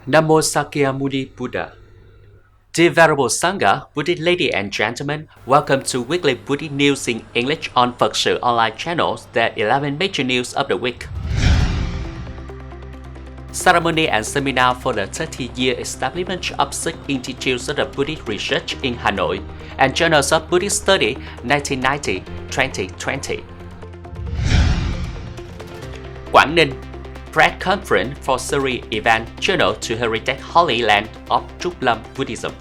Namo Sakyamuni Buddha. Dear Venerable Sangha, Buddhist ladies and gentlemen, welcome to weekly Buddhist news in English on Phật online channels, the 11 major news of the week. Ceremony and seminar for the 30-year establishment of 6 institutes of Buddhist research in Hanoi and Journals of Buddhist Study 1990-2020. Quảng Ninh Press Conference for Series Event Journal to Heritage Holy Land of TRÚC Buddhism.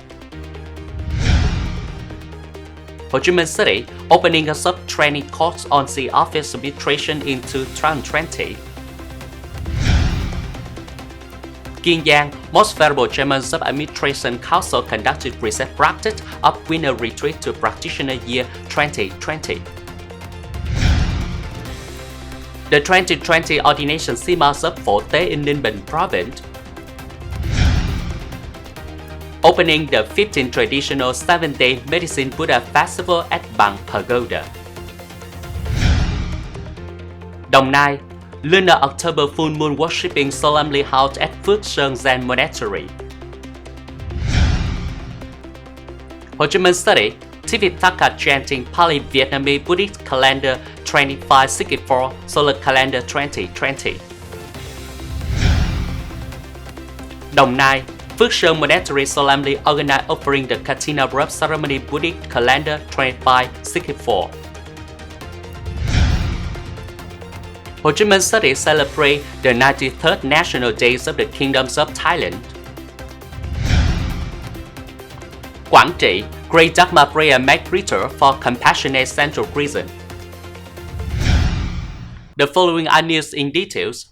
Ho Chi Minh City opening a sub-training course on the office administration in 2020. GIANG, Most Venerable Chairman of Administration Council conducted recent practice of winter retreat to practitioner year 2020. The 2020 ordination SIMA of Phổ Tế in Ninh Province. Opening the 15th traditional 7-day Medicine Buddha Festival at BINH Pagoda. Đồng Nai Lunar October Full Moon Worshipping solemnly held at Phước Sơn Zen Monastery. Ho Chi Minh City TIPITAKA chanting PAGODA Vietnamese Buddhist Calendar 2564 Solar Calendar 2020. Đồng Nai Phước Sơn Monastery solemnly organized offering the Katina Robe Ceremony Buddhist Calendar 2564. Ho Chi Minh City celebrate the 93rd National Days of the Kingdoms of Thailand. Quảng Trị Great Dharma Prayer Make Ritual for Compassionate Central Prison. The following are news in details.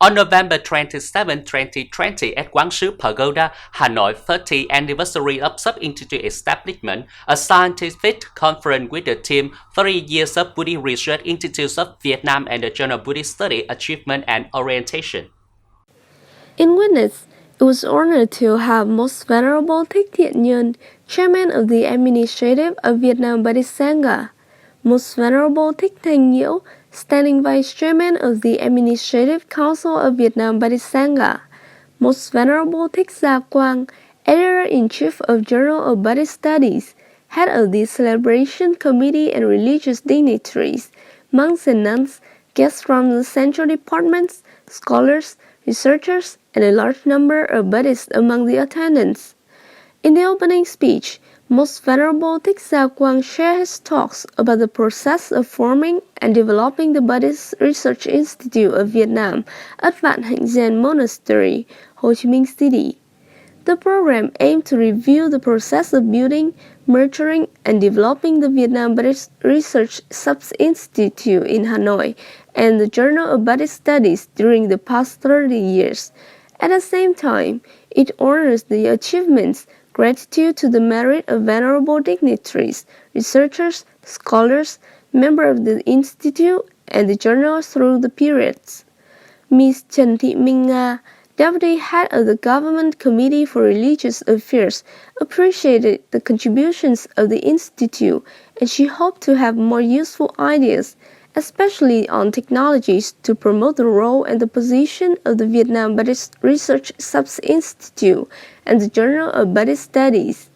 On November 27, 2020 at Quang Sư Pagoda, Hanoi 30th anniversary of Sub-Institute establishment, a scientific conference with the theme 30 Years of Buddhist Research Institutes of Vietnam and the Journal Buddhist Study Achievement and Orientation. In witness, it was honored to have Most Venerable Thích Thiện Nhân, Chairman of the Administrative of Vietnam Buddhist Sangha, Most Venerable Thích Thanh Nhiễu, Standing Vice Chairman of the Administrative Council of Vietnam Buddhist Sangha, Most Venerable Thích Gia Quang, Editor-in-Chief of Journal of Buddhist Studies, Head of the Celebration Committee and religious dignitaries, monks and nuns, guests from the central departments, scholars, researchers, and a large number of Buddhists among the attendants. In the opening speech, Most Venerable Thích Gia Quang shared his thoughts about the process of forming and developing the Buddhist Research Institute of Vietnam at BdenG Monastery, Ho Chi Minh City. The program aimed to review the process of building, nurturing, and developing the Vietnam Buddhist Research Sub-Institute in Hanoi and the Journal of Buddhist Studies during the past 30 years. At the same time, it honors the achievements, gratitude to the merit of venerable dignitaries, researchers, scholars, members of the Institute, and the journal through the periods. Ms. Trần Thị Minh Nga, Deputy Head of the Government Committee for Religious Affairs, appreciated the contributions of the Institute, and she hoped to have more useful ideas, especially on technologies to promote the role and the position of the Vietnam Buddhist Research Sub-Institute and the Journal of Buddhist Studies.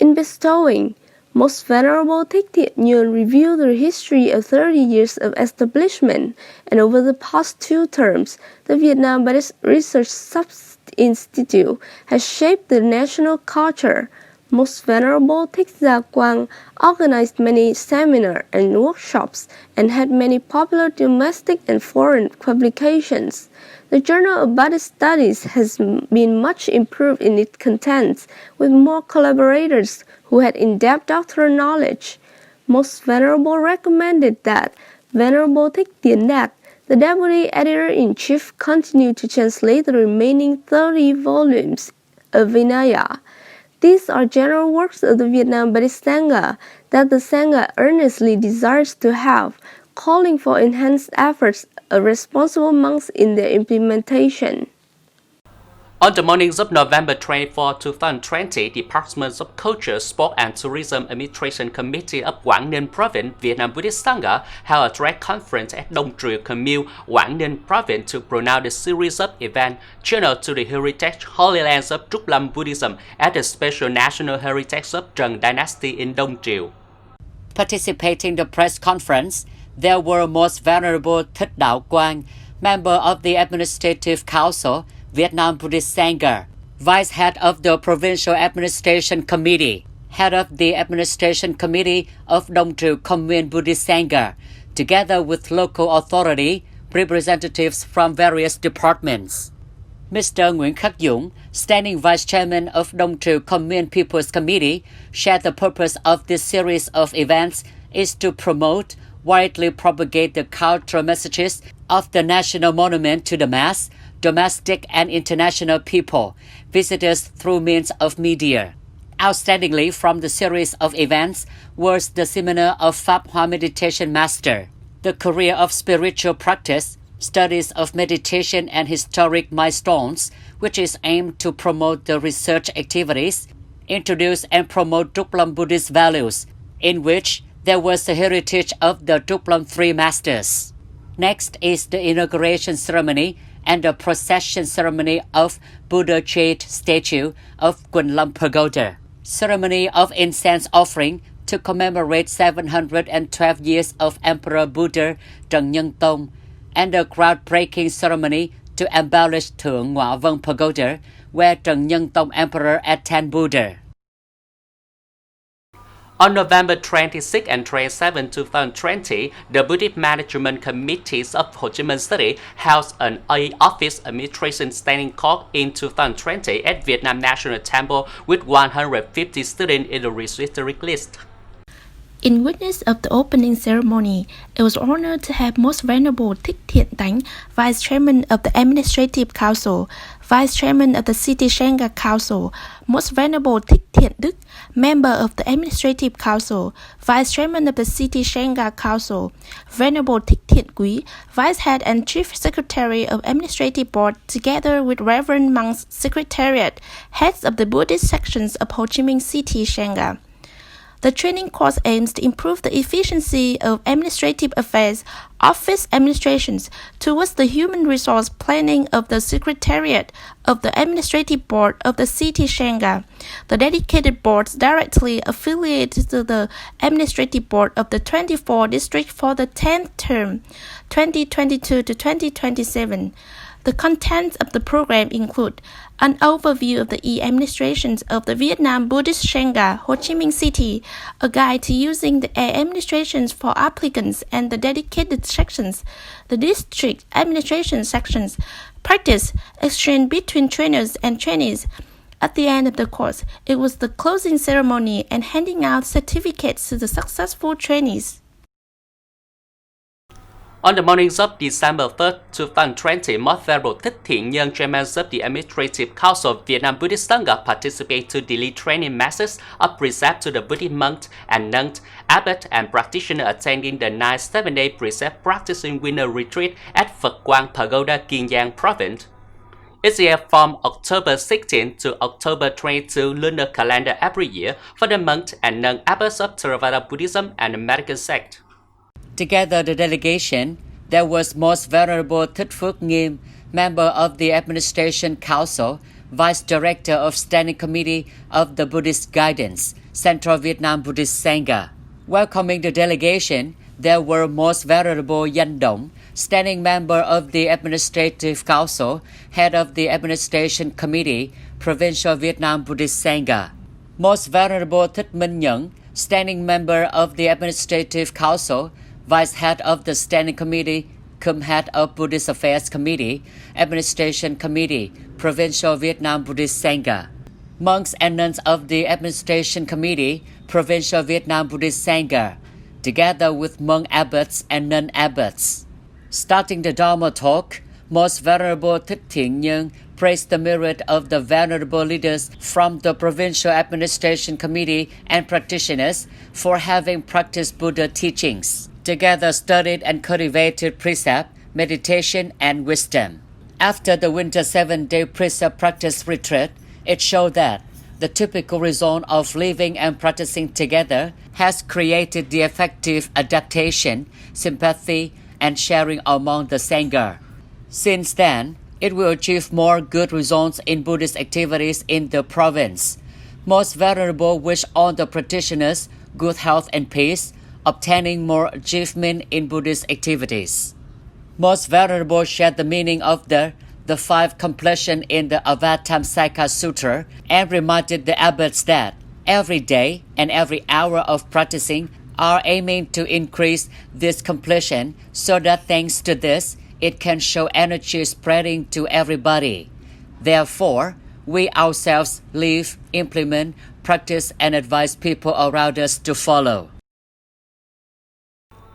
In bestowing, Most Venerable Thích Thiện Nhân reviewed the history of 30 years of establishment, and over the past 2 terms, the Vietnam Buddhist Research Sub-Institute has shaped the national culture. Most Venerable Thích Gia Quang organized many seminars and workshops and had many popular domestic and foreign publications. The Journal of Buddhist Studies has been much improved in its contents, with more collaborators who had in-depth doctoral knowledge. Most Venerable recommended that Venerable Thích Tiến Đạt, the Deputy Editor-in-Chief, continue to translate the remaining 30 volumes of Vinaya. These are general works of the Vietnam Buddhist Sangha that the Sangha earnestly desires to have, calling for enhanced efforts of responsible monks in their implementation. On the mornings of November 24, 2020, Department of Culture, Sport and Tourism Administration Committee of Quảng Ninh Province, Vietnam Buddhist Sangha held a direct conference at Đông Triều Commune, Quảng Ninh Province to pronounce a series of events journal to the heritage Holy Lands of Trúc Lâm Buddhism at the special national heritage of Trần Dynasty in Đông Triều. Participating in the press conference, there were Most Venerable Thích Đạo Quang, member of the Administrative Council, Vietnam Buddhist Sangha, Vice Head of the Provincial Administration Committee, Head of the Administration Committee of Đông Triều Commune Buddhist Sangha, together with local authority, representatives from various departments. Mr. Nguyễn Khắc Dũng, Standing Vice Chairman of Đông Triều Commune People's Committee, shared the purpose of this series of events is to promote, widely propagate the cultural messages of the national monument to the mass, domestic and international people, visitors through means of media. Outstandingly from the series of events was the seminar of Pháp Hoa Meditation Master, the career of spiritual practice, studies of meditation and historic milestones, which is aimed to promote the research activities, introduce and promote Trúc Lâm Buddhist values, in which there was the heritage of the Trúc Lâm Three Masters. Next is the inauguration ceremony and the procession ceremony of Buddha Jade statue of QUΙＮG Pagoda. Ceremony of incense offering to commemorate 712 years of Emperor Buddha Trần Nhân Tông, and the groundbreaking ceremony to embellish Thượng Ngọa Vân Pagoda, where Trần Nhân Tông Emperor attended Buddha. On November 26 and 27, 2020, the Buddhist Management Committees of Ho Chi Minh City held an office administration standing court in 2020 at Vietnam National Temple with 150 students in the registered list. In witness of the opening ceremony, it was honored to have Most Venerable Thích Thiện Tánh, Vice Chairman of the Administrative Council, Vice Chairman of the City Sangha Council, Most Venerable Thích Thiện Đức, Member of the Administrative Council, Vice Chairman of the City Sangha Council, Venerable Thích Thiện Quý, Vice Head and Chief Secretary of Administrative Board, together with Reverend Monks Secretariat, heads of the Buddhist sections of Ho Chi Minh City Sangha. The training course aims to improve the efficiency of administrative affairs, office administrations, towards the human resource planning of the Secretariat of the Administrative Board of the City Sangha, the dedicated boards directly affiliated to the Administrative Board of the 24 districts for the 10th term, 2022 to 2027. The contents of the program include an overview of the e-administrations of the Vietnam Buddhist Sangha, Ho Chi Minh City, a guide to using the e-administrations for applicants and the dedicated sections, the district administration sections, practice, exchange between trainers and trainees. At the end of the course, it was the closing ceremony and handing out certificates to the successful trainees. On the mornings of December 3rd, 2020, Most Venerable Thích Thiện Nhân, Chairman of the Administrative Council of Vietnam Buddhist Sangha, participated to daily training masses of precept to the Buddhist monks and nuns, abbot and practitioner attending the 9th 7-day precept practicing winter retreat at Phật Quang Pagoda, Kiên Province. Each year from October 16 to October 22 lunar calendar every year for the monks and nun abbots of Theravada Buddhism and the Medical sect. Together the delegation, there was Most Venerable Thích Phước Nghiêm, member of the Administration Council, Vice Director of Standing Committee of the Buddhist Guidance, Central Vietnam Buddhist Sangha. Welcoming the delegation, there were Most Venerable Danh Động, Standing Member of the Administrative Council, Head of the Administration Committee, Provincial Vietnam Buddhist Sangha. Most Venerable Thích Minh Nhẫn, Standing Member of the Administrative Council, Vice Head of the Standing Committee, cum Head of Buddhist Affairs Committee, Administration Committee, Provincial Vietnam Buddhist Sangha. Monks and nuns of the Administration Committee, Provincial Vietnam Buddhist Sangha, together with monk abbots and nun abbots. Starting the Dharma talk, Most Venerable Thích Thiện Nhân praised the merit of the venerable leaders from the Provincial Administration Committee and practitioners for having practiced Buddha teachings, together studied and cultivated precept, meditation, and wisdom. After the winter 7-day precept practice retreat, it showed that the typical result of living and practicing together has created the effective adaptation, sympathy, and sharing among the Sangha. Since then, it will achieve more good results in Buddhist activities in the province. Most Venerable wish all the practitioners good health and peace, obtaining more achievement in Buddhist activities. Most Venerable shared the meaning of the five completion in the Avatamsaka Sutra and reminded the abbots that every day and every hour of practicing are aiming to increase this completion so that thanks to this, it can show energy spreading to everybody. Therefore, we ourselves live, implement, practice, and advise people around us to follow.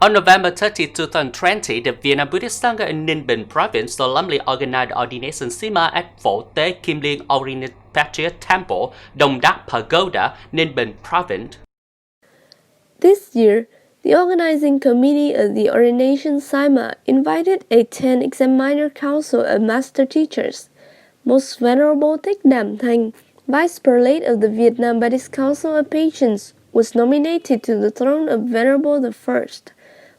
On November 30, 2020, the Vietnam Buddhist Sangha in Ninh Province solemnly organized ordination SIMA at Phổ Tế Kim Liên Oriental Patriot Temple, Dong Dak Pagoda, Ninh Province. This year, the organizing committee of the ordination SIMA invited a 10 examiner council of master teachers. Most Venerable Thích Đàm Thanh, Vice Prelate of the Vietnam Buddhist Council of Patience, was nominated to the throne of Venerable I.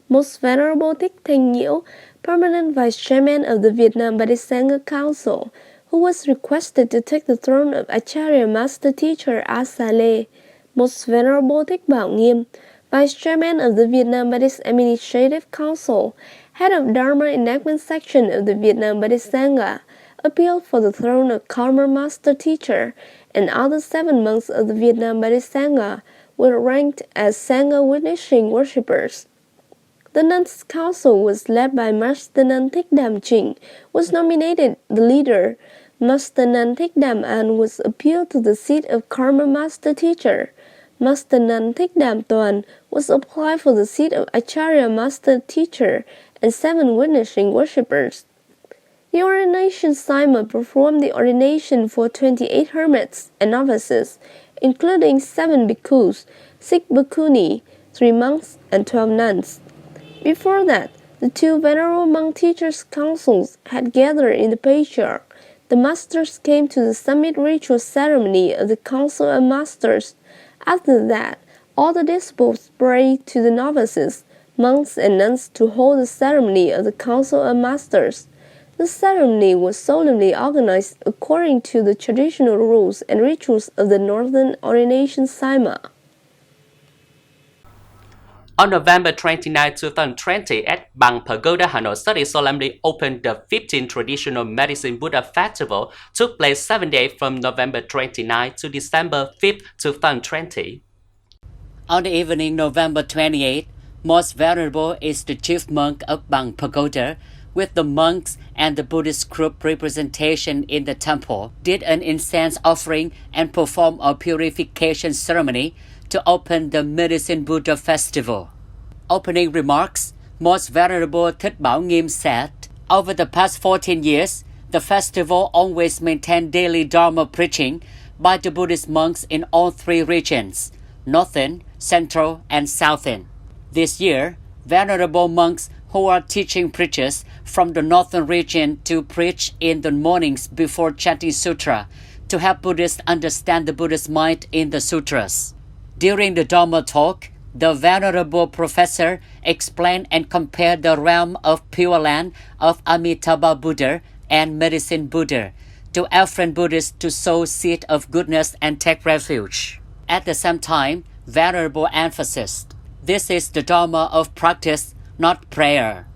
Most Venerable Thích Thanh Nhiễu, Permanent Vice Chairman of the Vietnam Buddhist Sangha Council, who was requested to take the throne of Acharya Master Teacher Asa Lê. Most Venerable Thích Bảo Nghiêm, Vice Chairman of the Vietnam Buddhist Administrative Council, Head of Dharma Enactment Section of the Vietnam Buddhist Sangha, appealed for the throne of Karma Master Teacher, and other 7 monks of the Vietnam Buddhist Sangha were ranked as Sangha witnessing worshippers. The Nuns' Council was led by Master Nun Thích Đàm Trinh, was nominated the leader. Master Nun Thích Đàm An was appealed to the seat of Karma Master Teacher. Master Nun Thích Đàm Toàn was applied for the seat of Acharya Master Teacher and 7 witnessing worshippers. The ordination SIMA performed the ordination for 28 hermits and novices, including 7 bhikkhus, 6 bhikkhuni, 3 monks, and 12 nuns. Before that, the 2 Venerable Monk Teachers' Councils had gathered in the Patriarch. The Masters came to the summit ritual ceremony of the Council of Masters. After that, all the disciples prayed to the novices, monks, and nuns to hold the ceremony of the Council of Masters. The ceremony was solemnly organized according to the traditional rules and rituals of the Northern Ordination SIMA. On November 29, 2020, at BINH Pagoda, HANOI, study solemnly opened the 15th Traditional Medicine Buddha Festival, took place 7 days from November 29 to December 5, 2020. On the evening November 28, Most Venerable is the chief monk of BINH Pagoda, with the monks and the Buddhist group representation in the temple, did an incense offering and performed a purification ceremony to open the Medicine Buddha Festival. Opening remarks, Most Venerable Thích Bảo Nghiêm said, over the past 14 years, the festival always maintained daily Dharma preaching by the Buddhist monks in all 3 regions, Northern, Central, and Southern. This year, Venerable monks who are teaching preachers from the Northern region to preach in the mornings before chanting sutra to help Buddhists understand the Buddhist mind in the sutras. During the Dharma talk, the Venerable Professor explained and compared the realm of Pure Land of Amitabha Buddha and Medicine Buddha to affluent Buddhists to sow seed of goodness and take refuge. At the same time, Venerable emphasized, this is the Dharma of practice, not prayer.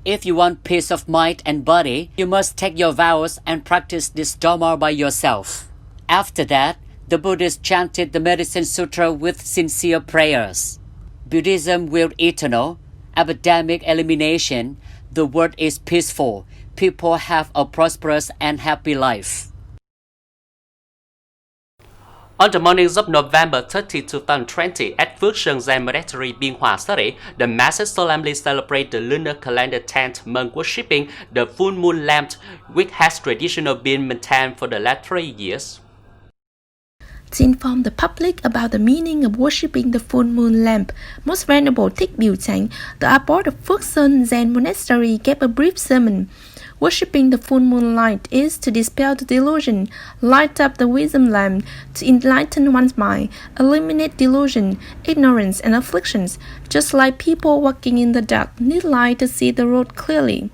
If you want peace of mind and body, you must take your vows and practice this Dharma by yourself. After that, the Buddhists chanted the Medicine Sutra with sincere prayers. Buddhism will eternal, epidemic elimination, the world is peaceful, people have a prosperous and happy life. On the mornings of November 30, 2020, at Phước Sơn Zen Monastery, Biên Hòa Study, the masses solemnly celebrate the lunar calendar 10th month worshipping the full moon lamp, which has traditionally been maintained for the last 3 years. To inform the public about the meaning of worshipping the full moon lamp, Most Venerable Thích Biểu Chánh, the abbot of Phước Sơn Zen Monastery, gave a brief sermon. Worshipping the full moon light is to dispel the delusion, light up the wisdom lamp, to enlighten one's mind, eliminate delusion, ignorance, and afflictions, just like people walking in the dark need light to see the road clearly.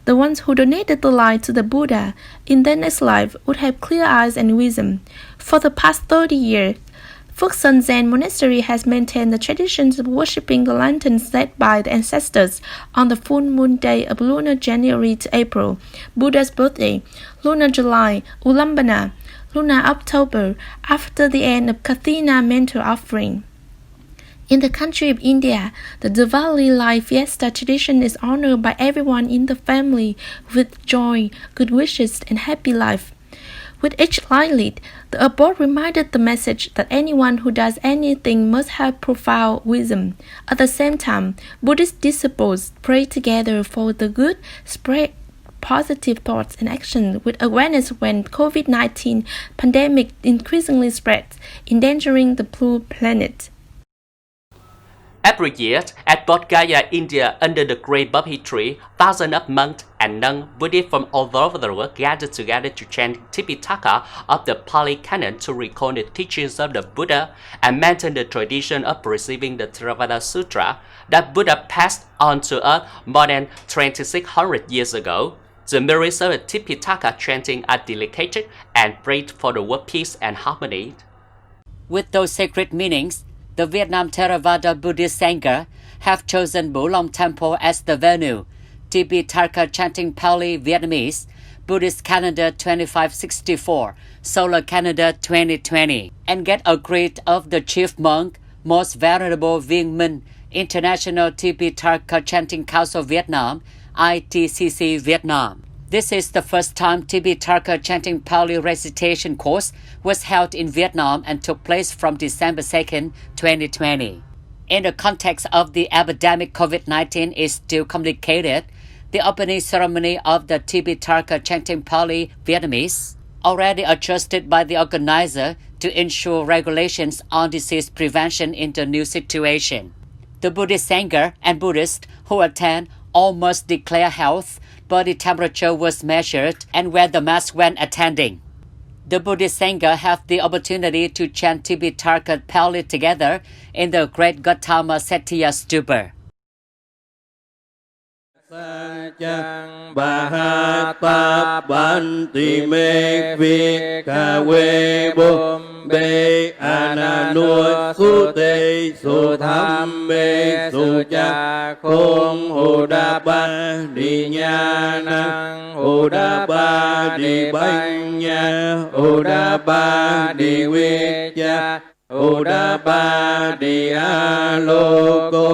The ones who donated the light to the Buddha in their next life would have clear eyes and wisdom. For the past 30 years, Phật Zen Monastery has maintained the traditions of worshipping the lanterns set by the ancestors on the full moon day of lunar January to April, Buddha's birthday, lunar July, Ulambana, lunar October, after the end of Kathina mental offering. In the country of India, the Diwali light fiesta tradition is honored by everyone in the family with joy, good wishes, and happy life. With each light lit, the abode reminded the message that anyone who does anything must have profound wisdom. At the same time, Buddhist disciples pray together for the good, spread positive thoughts and actions with awareness when COVID-19 pandemic increasingly spreads, endangering the blue planet. Every year, at Bodh Gaya, India, under the great Bodhi tree, thousands of monks and nuns, Buddhists from all over the world gather together to chant Tipitaka of the Pali Canon to recall the teachings of the Buddha and maintain the tradition of receiving the Theravada Sutra that Buddha passed on to us more than 2600 years ago. The merits of the Tipitaka chanting are dedicated and prayed for the world peace and harmony. With those sacred meanings, the Vietnam Theravada Buddhist Sangha have chosen Bu Long Temple as the venue. Tipitaka chanting Pali Vietnamese, Buddhist calendar 2564, solar calendar 2020, and get agreed of the chief monk, most venerable Viên Minh, International Tipitaka Chanting Council Vietnam, ITCC Vietnam. This is the first time Tipitaka chanting Pali recitation course was held in Vietnam and took place from December 2nd, 2020. In the context of the epidemic COVID-19 is still complicated, the opening ceremony of the Tipitaka chanting Pali Vietnamese, already adjusted by the organizer to ensure regulations on disease prevention in the new situation. The Buddhist Sangha and Buddhists who attend all must declare health, body temperature was measured, and wear the mask when attending. The Buddhist Sangha have the opportunity to chant Tipitaka Pali together in the Great Gautama Settiya Stupa. Chang Bahata Banti Me Vi Kawe Bom Be Ananu Sute Su Tham Me Su Cha Khôn Hồ Đa Ba Đi Nha Năng Hồ Đa Ba Đi Banh Nha Hồ Đa Ba Đi Quy Cha Ô Đa Ba Đi A Lô Cô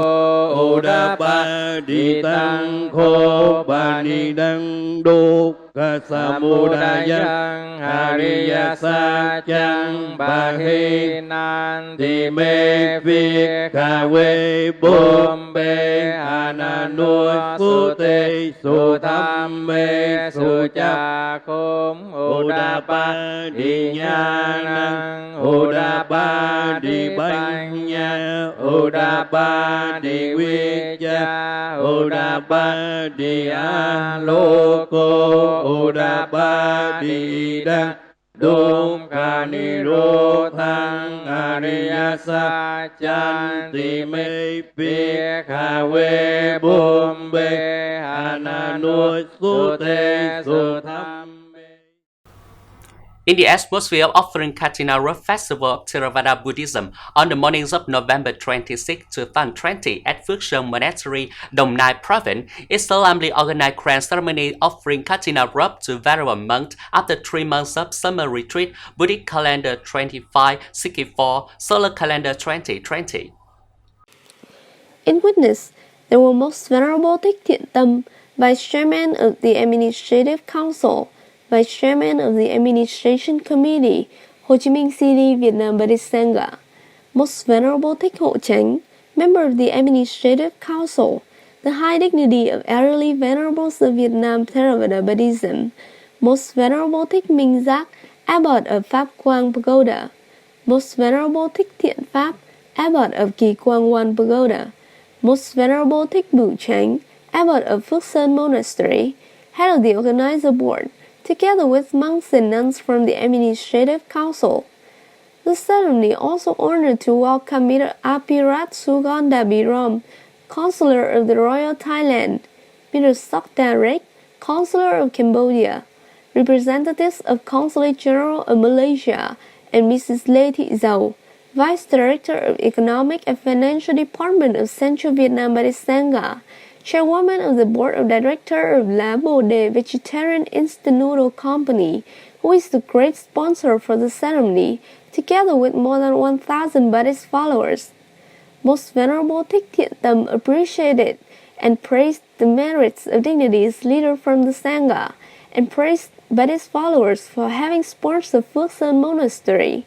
Ô Đa Ba Đi Tăng Khô Ba Ni Đăng Đô Ca Sa Mô Đa Yang Hariya Sa Chang Ba Hi Nan Ti Me Vi Ca We Bom Be Ana Nuôi Su Tê Su Tham Me Su Cha Khom Ô Đa Ba Đi Nha Năng Ô Đa Ba Đi Banh Nha Ô Đa Ba Đi Quy Cha Ô Đa Ba Đi A Lô Cô Ô Đa Ba Đi Đăng Đôm Kha Ni Rô Thang Ariya Sa Chan Ti Me Pi Kha We Bom Be Ana Nuôi Su Tê Su Tham. In the atmosphere of offering Katina Road Festival of Theravada Buddhism on the mornings of November 26, 2020 at Phước Sơn Monastery, Đồng Nai Province, is solemnly organized grand ceremony offering Katina robe to venerable monks after 3 months of summer retreat, Buddhist calendar 2564, solar calendar 2020. In witness, there were Most Venerable Thích Thiện Tâm, Vice Chairman of the Administrative Council, Vice Chairman of the Administration Committee, Ho Chi Minh City, Vietnam Buddhist Sangha, Most Venerable Thích Hộ Chánh, Member of the Administrative Council, the High Dignity of Elderly Venerables of Vietnam Theravada Buddhism, Most Venerable Thích Minh Giác, Abbot of Pháp Quang Pagoda, Most Venerable Thích Thiện Pháp, Abbot of Kỳ Quang Wan Pagoda, Most Venerable Thích Bửu Chánh, Abbot of Phước Sơn Monastery, head of the organizer board, together with monks and nuns from the Administrative Council. The ceremony also honored to welcome Mr. Apirat Sugondabirom, Consular of the Royal Thailand, Mr. Sokdarek, Consular of Cambodia, representatives of Consulate General of Malaysia, and Mrs. Leti Zhou, Vice Director of Economic and Financial Department of Central Vietnam BUDDHIST Sangha, Chairwoman of the Board of Directors of La Bode Vegetarian Instant Noodle Company, who is the great sponsor for the ceremony, together with more than 1,000 Buddhist followers. Most Venerable Thích Thiện Tâm appreciated and praised the merits of dignities leader from the Sangha, and praised Buddhist followers for having sponsored Phước Sơn Monastery,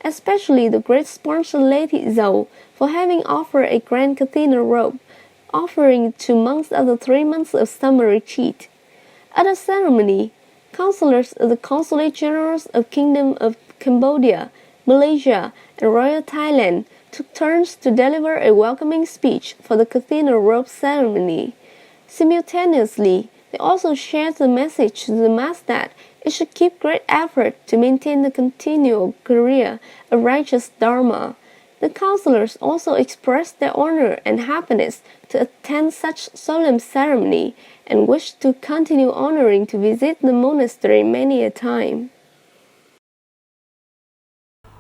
especially the great sponsor Lady Zhou for having offered a grand cathedral robe, offering to monks after 3 months of summer retreat. At the ceremony, counselors of the Consulate Generals of Kingdom of Cambodia, Malaysia, and Royal Thailand took turns to deliver a welcoming speech for the cathedral robe ceremony. Simultaneously, they also shared the message to the mass that it should keep great effort to maintain the continual career of righteous Dharma. The counselors also expressed their honor and happiness to attend such solemn ceremony and wished to continue honoring to visit the monastery many a time.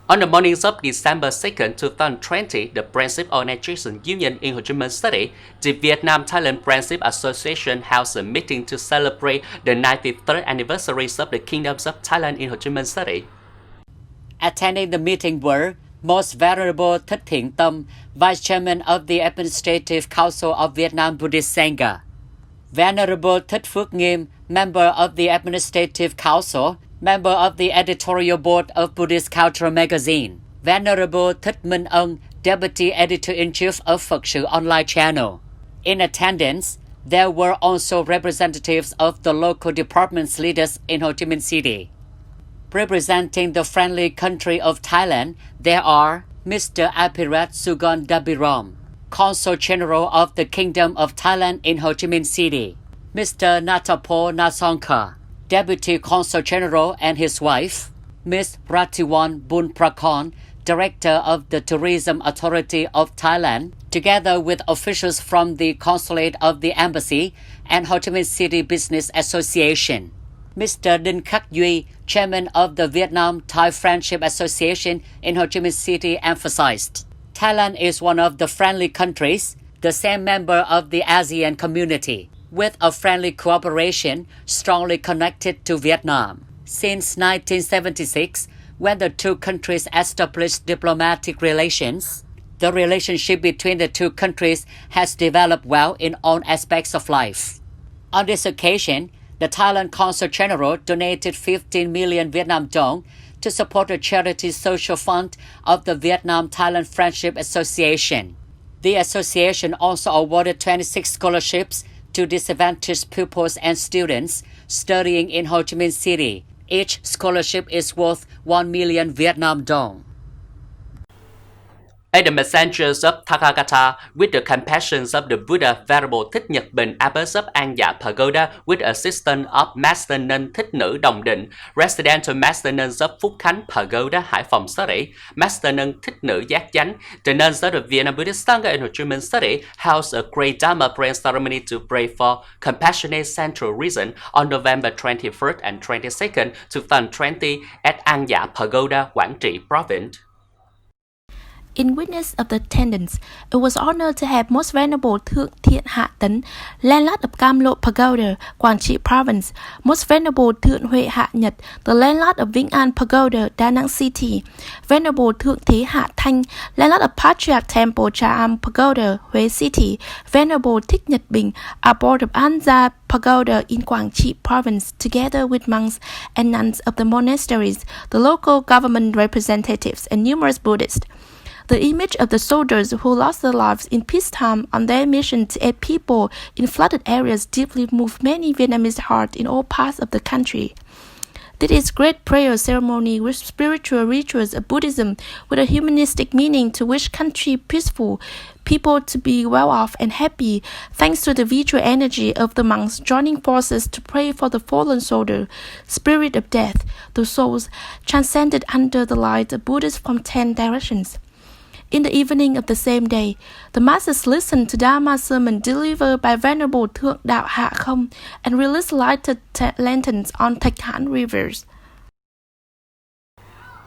On the mornings of December 2nd, 2020, the Friendship Organization Union in Ho Chi Minh City, the Vietnam-Thailand Friendship Association held a meeting to celebrate the 93rd anniversary of the Kingdoms of Thailand in Ho Chi Minh City. Attending the meeting were Most Venerable Thích Thiện Tâm, Vice Chairman of the Administrative Council of Vietnam Buddhist Sangha, Venerable Thích Phước Nghiêm, Member of the Administrative Council, Member of the Editorial Board of Buddhist Cultural Magazine, Venerable Thích Minh Ân, Deputy Editor-in-Chief of Phật Online Channel. In attendance, there were also representatives of the local department's leaders in Ho Chi Minh City. Representing the friendly country of Thailand, there are Mr. Apirat Sugondabirom, Consul General of the Kingdom of Thailand in Ho Chi Minh City, Mr. Natapo Nasongkar, Deputy Consul General and his wife, Ms. Ratiwan Bunprakon, Director of the Tourism Authority of Thailand, together with officials from the Consulate of the Embassy and Ho Chi Minh City Business Association. Mr. Đinh Khắc Duy, Chairman of the Vietnam-Thai Friendship Association in Ho Chi Minh City, emphasized, Thailand is one of the friendly countries, the same member of the ASEAN community, with a friendly cooperation strongly connected to Vietnam. Since 1976, when the two countries established diplomatic relations, the relationship between the two countries has developed well in all aspects of life. On this occasion, the Thailand Consul General donated 15 million Vietnam dong to support the charity social fund of the Vietnam-Thailand Friendship Association. The association also awarded 26 scholarships to disadvantaged pupils and students studying in Ho Chi Minh City. Each scholarship is worth 1 million Vietnam dong. As the messengers of Tathagata, with the compassion of the Buddha Venerable Thích Nhật Bình, abbess of An Dạ Pagoda, with the assistance of Master Nun Thích Nữ Đồng Định, residential Master Nuns of Phúc Khánh Pagoda, Hải Phòng City, Master Nun Thích Nữ Giác Chánh, the nuns of the Vietnam Buddhist Sangha in Ho Chi Minh City held a great Dharma prayer ceremony to pray for compassionate central reason on November 21st and 22nd, 2020 at An Dạ Pagoda, Quảng Trị Province. In witness of the attendance, it was honored to have Most Venerable Thượng Thiện Hạ Tấn, landlord of Cam Lộ Pagoda, Quảng Trị Province, Most Venerable Thượng Huệ Hạ Nhật, the landlord of Vĩnh An Pagoda, Da Nang City, Venerable Thượng Thế Hạ Thanh, landlord of Patriarch Temple Cha Am Pagoda, Huế City, Venerable Thích Nhật Bình, abbot of An Dạ Pagoda in Quảng Trị Province, together with monks and nuns of the monasteries, the local government representatives, and numerous Buddhists. The image of the soldiers who lost their lives in peacetime on their mission to aid people in flooded areas deeply moved many Vietnamese hearts in all parts of the country. This is great prayer ceremony with spiritual rituals of Buddhism with a humanistic meaning to wish country peaceful, people to be well off and happy, thanks to the vital energy of the monks joining forces to pray for the fallen soldier, spirit of death, the souls transcended under the light of Buddhists from 10 directions. In the evening of the same day, the masses listened to Dharma sermon delivered by Venerable Thượng Đạo Hạ Không and released lighted lanterns on Thạch Hãn rivers.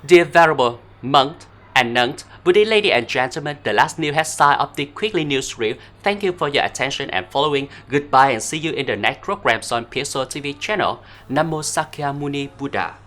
Dear Venerable Monk and Nuns, Buddhist ladies and gentlemen, the last news headline of the Quickly Newsreel. Thank you for your attention and following. Goodbye and see you in the next programs on psotv channel. Namo Sakyamuni Buddha.